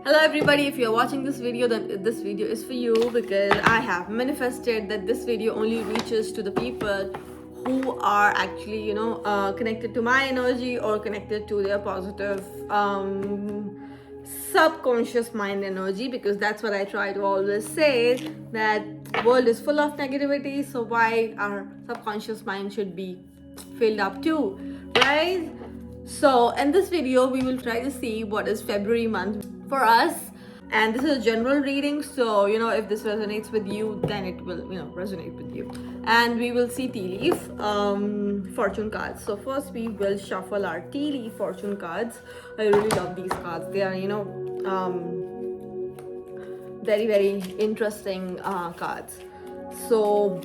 Hello everybody, if you're watching this video, then this video is for you because I have manifested that this video only reaches to the people who are actually, connected to my energy or connected to their positive subconscious mind energy, because that's what I try to always say, that world is full of negativity, so why our subconscious mind should be filled up too, right? So in this video we will try to see what is February month for us, and this is a general reading, so if this resonates with you, then it will resonate with you. And we will see tea leaf fortune cards. So first we will shuffle our tea leaf fortune cards. I really love these cards. They are very very interesting cards. So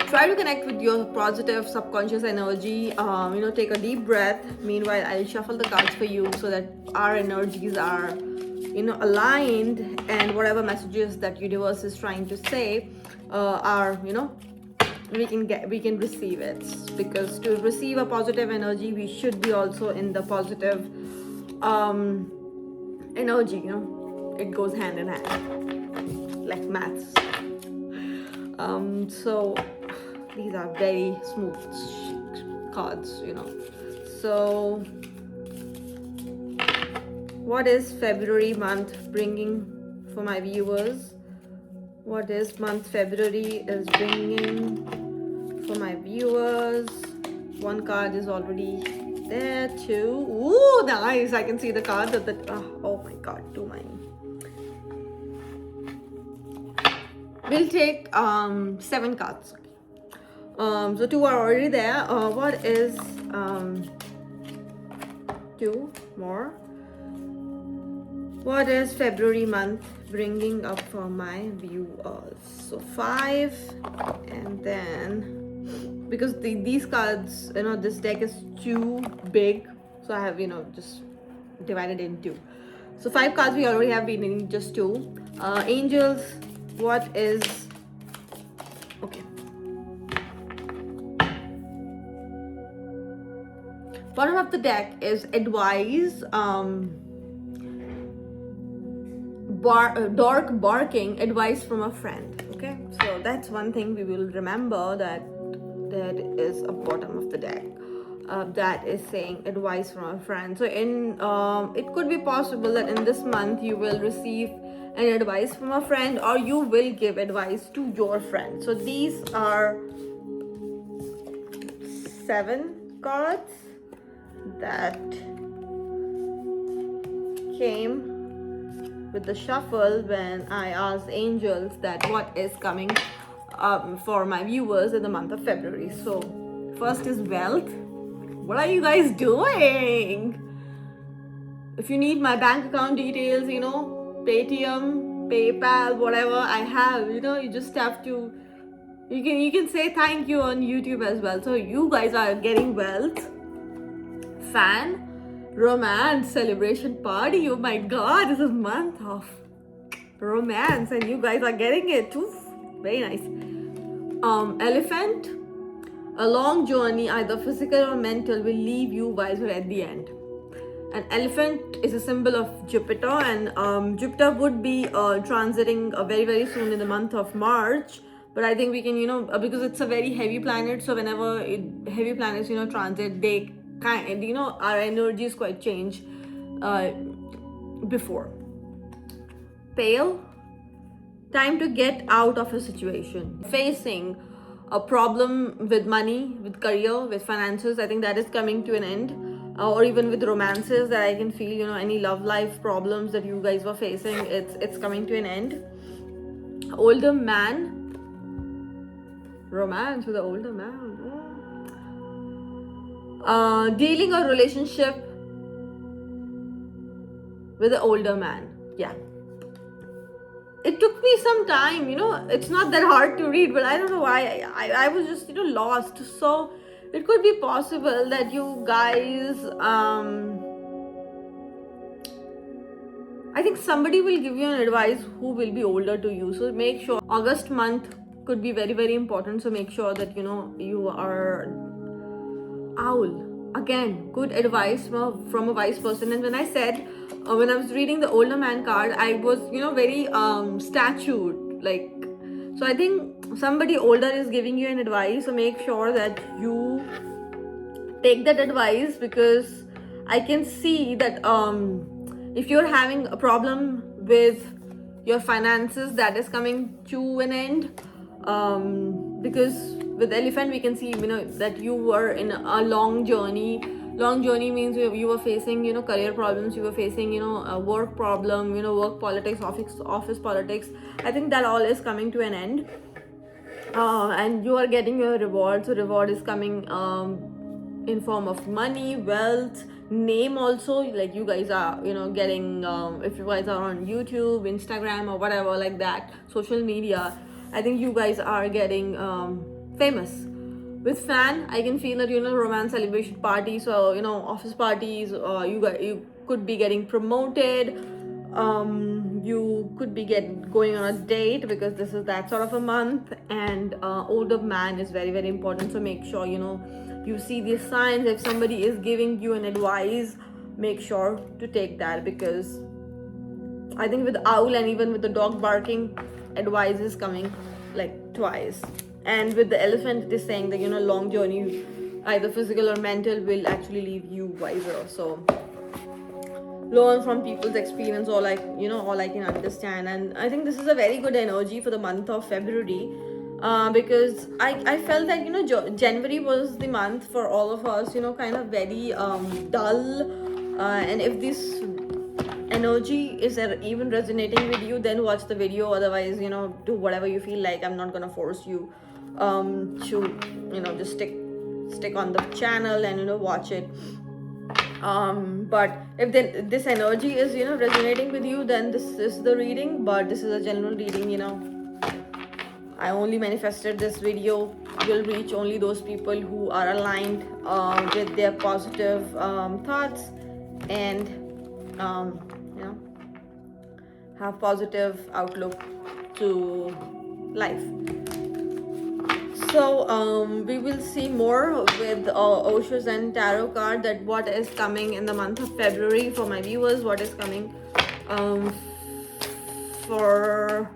try to connect with your positive subconscious energy. Take a deep breath. Meanwhile, I'll shuffle the cards for you so that our energies are aligned, and whatever messages that universe is trying to say are we can receive it, because to receive a positive energy we should be also in the positive energy. It goes hand in hand like maths. So these are very smooth cards. So what is February month bringing for my viewers? What is month February is bringing for my viewers? One card is already there. Two. Ooh, nice. I can see the card of the oh my god, too many. We'll take 7 cards. So 2 are already there. What is 2 more? What is February month bringing up for my viewers? So 5, and then because these cards, this deck is too big, so I have just divided in 2. So 5 cards we already have, been in just 2. Angels, what is okay? Bottom of the deck is advice. Dog barking, advice from a friend. Okay, so that's one thing we will remember, that is a bottom of the deck that is saying advice from a friend. So in it could be possible that in this month you will receive an advice from a friend, or you will give advice to your friend. So these are 7 cards that came with the shuffle when I asked angels that what is coming for my viewers in the month of February. So first is wealth. What are you guys doing? If you need my bank account details, Paytm, PayPal, whatever I have, you just have to, you can say thank you on YouTube as well. So you guys are getting wealth. Fan, romance, celebration, party. Oh my god, this is month of romance and you guys are getting it too. Very nice. Elephant, a long journey, either physical or mental, will leave you wiser at the end. An elephant is a symbol of Jupiter, and Jupiter would be transiting very very soon in the month of March. But I think we can, because it's a very heavy planet, so whenever heavy planets transit, they kind our energies quite change before. Pale, time to get out of a situation, facing a problem with money, with career, with finances. I think that is coming to an end, or even with romances, that I can feel any love life problems that you guys were facing, it's coming to an end. Older man, romance with an older man. Dealing a relationship with an older man. Yeah, it took me some time, it's not that hard to read, but I don't know why I was just lost. So it could be possible that you guys I think somebody will give you an advice who will be older to you. So make sure, August month could be very very important, so make sure that you are owl. again, good advice from a wise person. And when I said, when I was reading the older man card, I was, very statued, like, so I think somebody older is giving you an advice, so make sure that you take that advice, because I can see that if you're having a problem with your finances, that is coming to an end, because with elephant we can see that you were in a long journey. Long journey means you were facing career problems, you were facing a work problem, work politics, office politics. I think that all is coming to an end, and you are getting your reward. So reward is coming in form of money, wealth, name also. Like you guys are getting, if you guys are on YouTube, Instagram, or whatever like that, social media, I think you guys are getting famous. With fan, I can feel that romance celebration party, so office parties, you could be getting promoted, you could be going on a date, because this is that sort of a month. And older man is very, very important, so make sure you see these signs. If somebody is giving you an advice, make sure to take that, because I think with owl and even with the dog barking, advice is coming like twice. And with the elephant, it is saying that long journey, either physical or mental, will actually leave you wiser. So learn from people's experience, or all I can understand. And I think this is a very good energy for the month of February, because I felt that January was the month for all of us, kind of very dull, and if this energy is even resonating with you, then watch the video. Otherwise, do whatever you feel like. I'm not gonna force you to just stick on the channel and watch it. But if this energy is resonating with you, then this is the reading. But this is a general reading. I only manifested this video will reach only those people who are aligned with their positive thoughts, and have positive outlook to life. So we will see more with Osho Zen Tarot card, that what is coming in the month of February for my viewers, what is coming for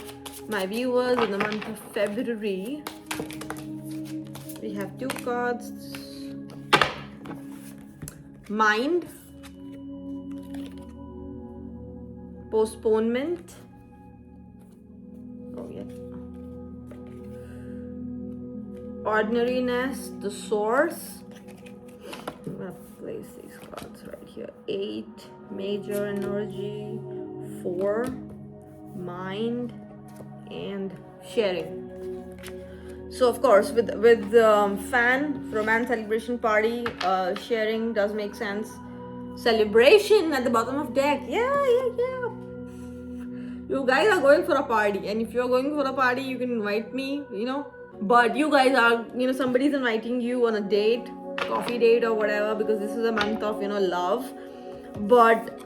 my viewers in the month of February. We have two cards. Mind, postponement. Oh yeah. Ordinariness, the source. I'm gonna place these cards right here. 8, major energy. 4, mind, and sharing. So of course, with fan, romance celebration party, sharing does make sense. Celebration at the bottom of deck. Yeah. You guys are going for a party, and if you're going for a party, you can invite me, But you guys are, somebody's inviting you on a date, coffee date or whatever, because this is a month of, love. But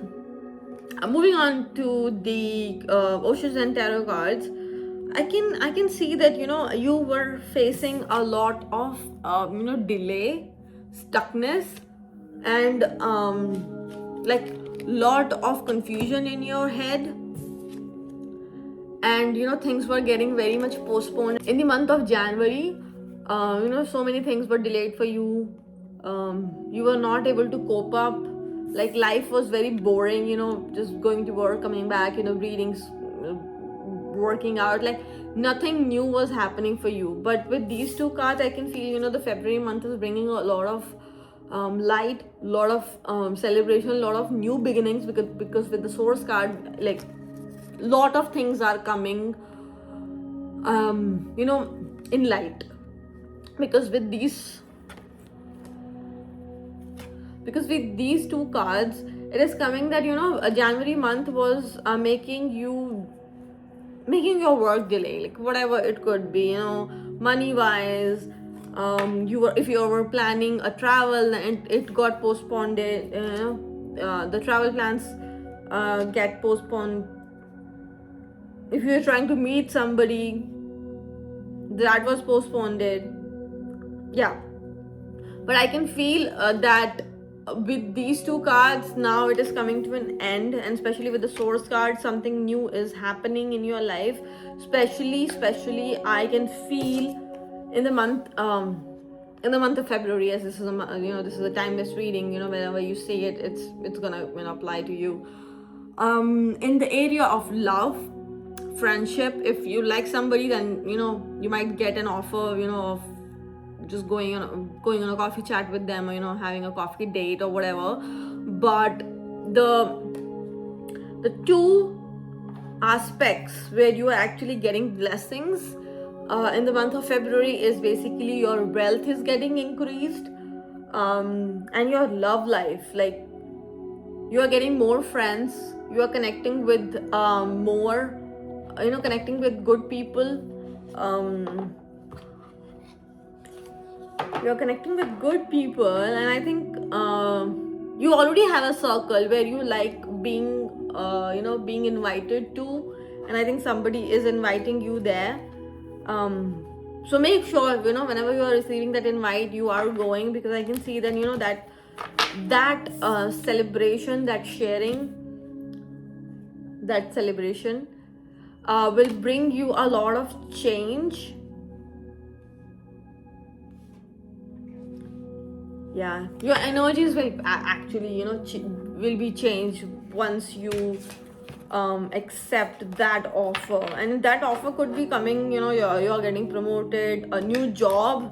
moving on to the Osho Zen Tarot cards, I can see that you were facing a lot of delay, stuckness, and like lot of confusion in your head. And things were getting very much postponed in the month of January. So many things were delayed for you. You were not able to cope up. Like life was very boring, just going to work, coming back, readings, working out, like nothing new was happening for you. But with these two cards, I can feel the February month is bringing a lot of light, lot of celebration, a lot of new beginnings, because with the source card, like lot of things are coming in light, because with these two cards, it is coming that a January month was making your work delay, like whatever it could be, money wise. If you were planning a travel and it got postponed, the travel plans get postponed. If you're trying to meet somebody, that was postponed. Yeah. but I can feel that with these two cards now it is coming to an end, and especially with the source card, something new is happening in your life. Especially I can feel in the month of February, as this is this is a timeless reading. Whenever you see it, it's gonna apply to you. In the area of love, friendship, if you like somebody, then you might get an offer of just going on a coffee chat with them, or having a coffee date or whatever. But the two aspects where you are actually getting blessings in the month of February is basically your wealth is getting increased, and your love life, like you are getting more friends, you are connecting with more, connecting with good people. You're connecting with good people, and I think you already have a circle where you like being invited to, and I think somebody is inviting you there. So make sure whenever you are receiving that invite, you are going, because I can see that that celebration, that sharing, that celebration will bring you a lot of change. Yeah, your energies will actually will be changed once you accept that offer, and that offer could be coming, you're getting promoted, a new job.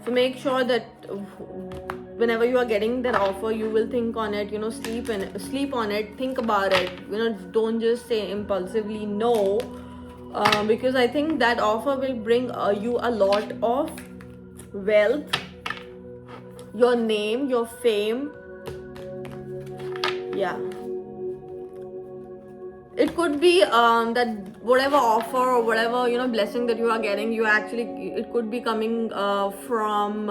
So make sure that whenever you are getting that offer, you will think on it, sleep on it, think about it, don't just say impulsively no, because I think that offer will bring you a lot of wealth, your name, your fame. Yeah, it could be that whatever offer or whatever blessing that you are getting, it could be coming from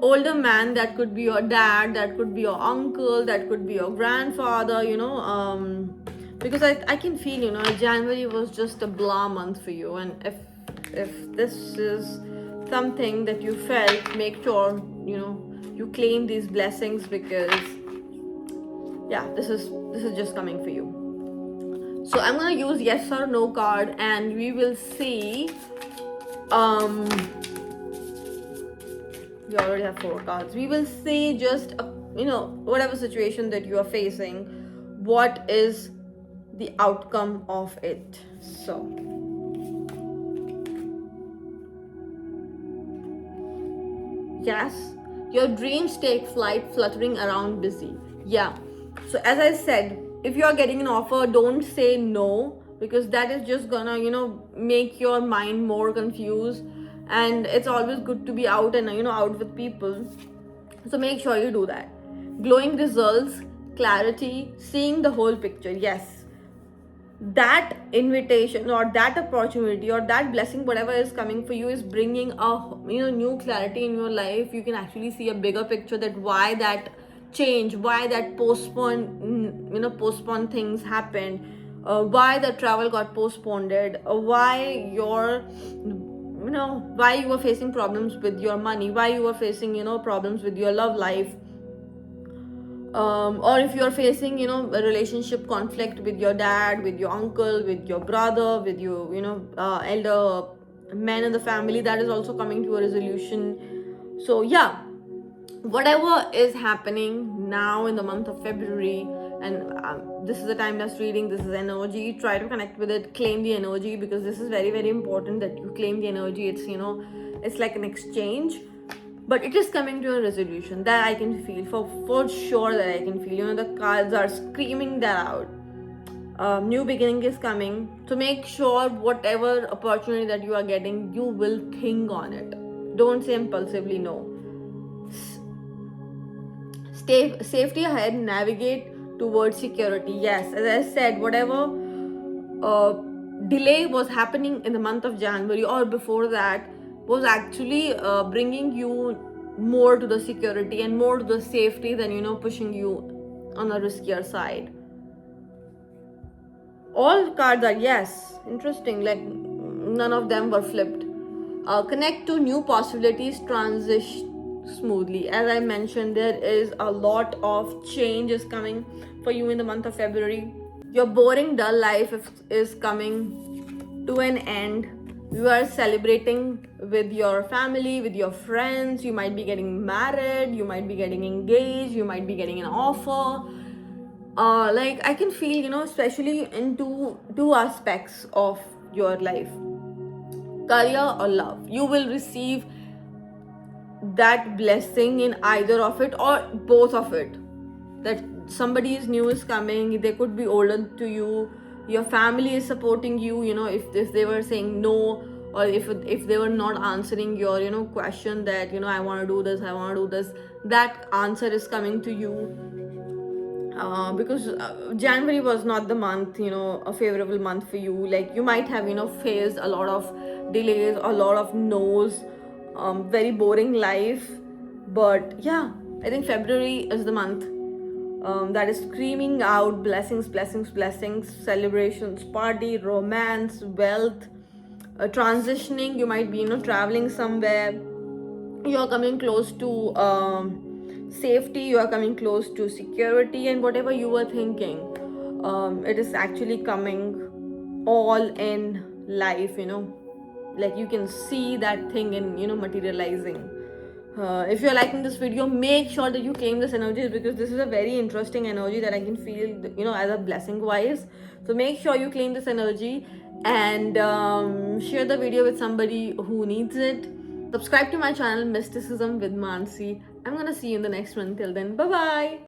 older man. That could be your dad, that could be your uncle, that could be your grandfather, because I can feel January was just a blah month for you, and if this is something that you felt, make sure you claim these blessings, because yeah, this is just coming for you. So I'm gonna use yes or no card, and we will see. We already have 4 cards. We will see just whatever situation that you are facing, what is the outcome of it. So yes, your dreams take flight, fluttering around busy. Yeah, so as I said, if you are getting an offer, don't say no, because that is just gonna make your mind more confused, and it's always good to be out and out with people. So make sure you do that. Glowing results, clarity, seeing the whole picture. Yes, that invitation or that opportunity or that blessing, whatever is coming for you, is bringing a new clarity in your life. You can actually see a bigger picture, that why that change, why that postponed things happened, why the travel got postponed, why why you were facing problems with your money, why you were facing problems with your love life, or if you're facing a relationship conflict with your dad, with your uncle, with your brother, with your elder men in the family, that is also coming to a resolution. So yeah, whatever is happening now in the month of February, and this is a timeless reading, this is energy, try to connect with it, claim the energy, because this is very, very important that you claim the energy. It's it's like an exchange, but it is coming to a resolution, that I can feel for sure, that I can feel. The cards are screaming that out. New beginning is coming. So make sure whatever opportunity that you are getting, you will think on it. Don't say impulsively no. Stay safety ahead, navigate towards security. Yes, as I said, whatever delay was happening in the month of January or before that was actually bringing you more to the security and more to the safety than pushing you on a riskier side. All cards are yes. Interesting, like none of them were flipped. Connect to new possibilities, smoothly. As I mentioned, there is a lot of change is coming for you in the month of February. Your boring dull life is coming to an end. You are celebrating with your family, with your friends. You might be getting married, you might be getting engaged, you might be getting an offer. Like I can feel, especially in two aspects of your life, career or love. You will receive that blessing in either of it or both of it. That somebody is new is coming, they could be older to you, your family is supporting you, if they were saying no, or if they were not answering your question that I want to do this, I want to do this, that answer is coming to you. Because January was not the month, a favorable month for you. Like you might have, faced a lot of delays, a lot of no's, very boring life. But yeah, I think February is the month that is screaming out blessings, blessings, blessings, celebrations, party, romance, wealth, transitioning. You might be, traveling somewhere. You're coming close to safety, you are coming close to security, and whatever you were thinking, it is actually coming all in life, like you can see that thing in materializing. If you're liking this video, make sure that you claim this energy, because this is a very interesting energy that I can feel, as a blessing wise. So make sure you claim this energy, and share the video with somebody who needs it. Subscribe to my channel, Mysticism with Mansi. I'm gonna see you in the next one. Till then, bye bye.